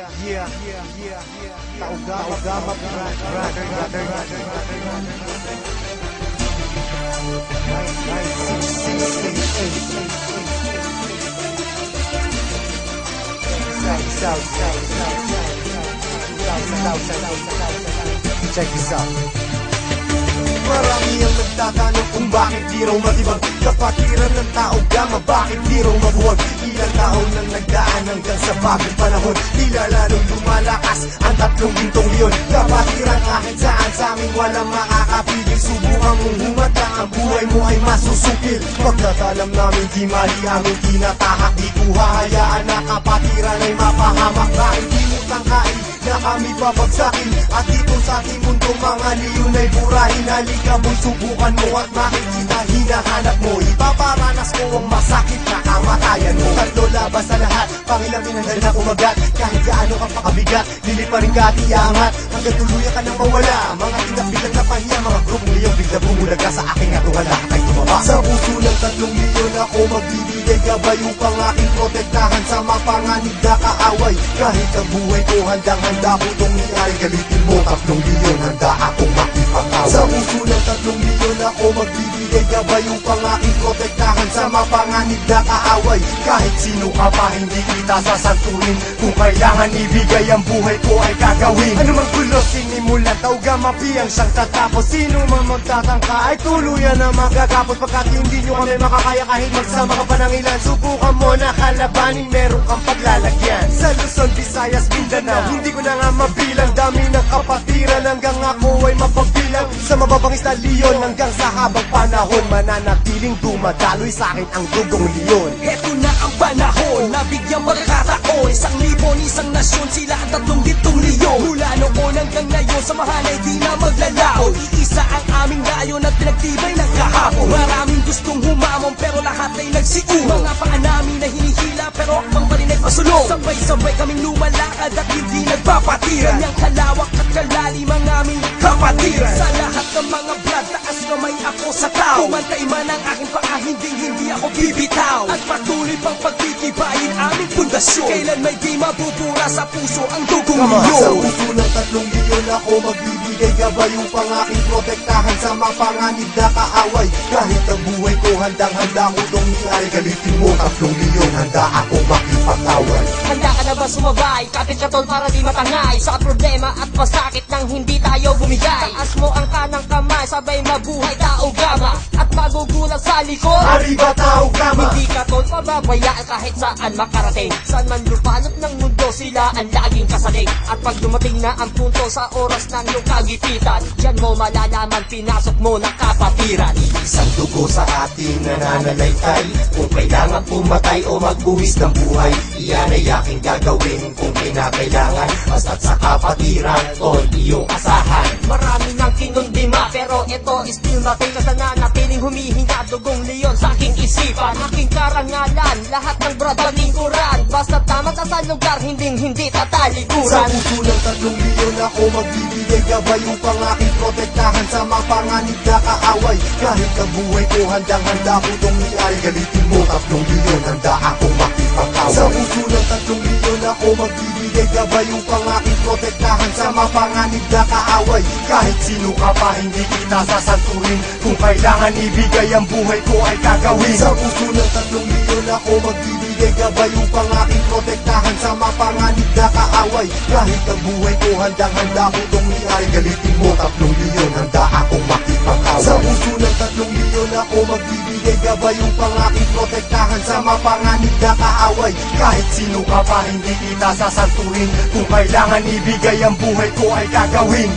Taugama Check this out. Marami ang nagtatanong kung bakit di raw matibag kapatiran ng Taugama, bakit di raw mabuwag. Ilang taon nang nagdaan hanggang sa bagong panahon, tila lalong lumalakas ang 3 gintong leon. Kapatiran kahit saan sa amin walang makakapigil. Subukan mong humata, ang buhay mo ay masusukil. Pagkatalam namin di mali aming tinatahak, di ko hahayaan na kapatiran ay mapahamak. Kahit di mo tangkain na kami babagsakin, at dito sa ating mundo mga leon ay burahin. Halika mo'y subukan mo at makikita hinahanap mo. Ipaparanas ko ang masakit na kamatayan mo. Tatlo labas sa lahat, pangilamin ang dali na kumagat. Kahit gaano ka pakabigat, liliparin ka at iangat hanggang tuluyan ka nang mawala. Mga tinapilat na pahiya, mga grupong liyong bigla bumulag ka sa aking atuhala ay tumaba. Sa puso ng 3 milyon ako magbibigay gabay upang aking protektahan sa mapanganib na kaaway. Kahit ang buhay ko handang-handa ko itong iay. Galitin mo 3 milyon, handa akong makipag-away. Sa puso ng 3 milyon ako magbibigay gabay upang aking protektahan sa mapanganib na kaaway. Kahit sino ka pa hindi kita sasanturin, kung kailangan ibigay ang buhay ko ay gagawin. Ano mang gulo sinimulan, Taugama piyang siyang tatapos. Sino man magtatangka ay tuluyan na magagapos. Pagkat hindi nyo kami makakaya kahit magsama ka pa ng ilan, subukan mo na kalabanin, meron kang paglalagyan. Sa Luzon, Visayas, Mindanao, hindi ko na nga mabilang. Dami ng kapatiran hanggang ako ay mapabilang. Sa mababangis na leon hanggang sa habang panahon, mananatiling dumadaloy sa akin ang dugong leon. Heto na ang panahon, nabigyan magkataon. 1,000 isang nasyon, sila ang 3 gintong leon. Mula noon hanggang ngayon, samahan ay di na maglalaon. Iisa ang aming layon at pinagtibay ng kahapon. Maraming gustong humamon pero lahat ay nagsiuho. Mga paa namin na hinihila pero akbang pa rin ay pasulong. Sabay-sabay kaming lumalakad at hindi nagpapatiran. Ganyang kalawak at kalalim ang aming kapatiran. Sa lahat ng mga brad, taas kamay ako sa tao. Kumantay man ang aking paa, hindi ako bibitaw. At patuloy pang pagtitibayin aming pundasyon. Kailan may di mabubura sa puso ang dugong leon. Sa puso ng 3 milyon ako magbibigay gabay upang aking protektahan sa mapanganib na kaaway. Kahit ang buhay ko handang-handa ko itong iay. Galitin mo 3 milyon, handa akong makipag-away. Handa ka na ba sumabay? Kapit ka tol para di matangay sa problema at masakit nang hindi tayo bumigay. Taas mo ang kanang kamay, sabay mabuhay Taugama at magugulat sa likod. Arriba Taugama! Hindi ka tol pababayaan kahit saan makarating. Saan man lupanap ng mundo, sila ang laging kasalig. At pag dumating na ang punto sa oras ng iyong kagipitan, diyan mo malalaman, pinasok mo na kapatiran. Isang dugo sa ating nananalaytay. Kung kailangan pumatay o magbuwis ng buhay, iyan ay aking gagawin kung kinakailangan. Basta't sa kapatiran, tol, iyong asahan. Marami nang kinundima pero ito still natin kasi nanatiling humihinga dugong leon sa aking isipan. Aking karangalan, lahat ng brad palingkuran. Basta tama ka sa lugar, hindi tatalikuran. Sa puso ng 3 milyon ako magbibigay gabay upang aking protektahan sa mapanganib na kaaway. Kahit ang buhay ko handang-handa ko itong iay. Galitin mo 3 milyon, handa akong makipag-away. Sa puso ng 3 milyon ako magbibigay gabay upang aking protektahan sa mapanganib na kaaway. Kahit sino ka pa hindi kita sasanturin, kung kailangan ibigay ang buhay ko ay gagawin. Sa puso ng 3 milyon ako magbibigay gabay upang aking protektahan sa mapanganib na kaaway. Kahit ang buhay ko handang-handa ko itong iay. Galitin mo 3 milyon, handa akong makipag-away. Sa puso ng 3 milyon ako magbibigay gabay upang aking protektahan sa mapanganib na kaaway. Kahit sino ka pa hindi kita sasanturin, kung kailangan ibigay ang buhay ko ay gagawin.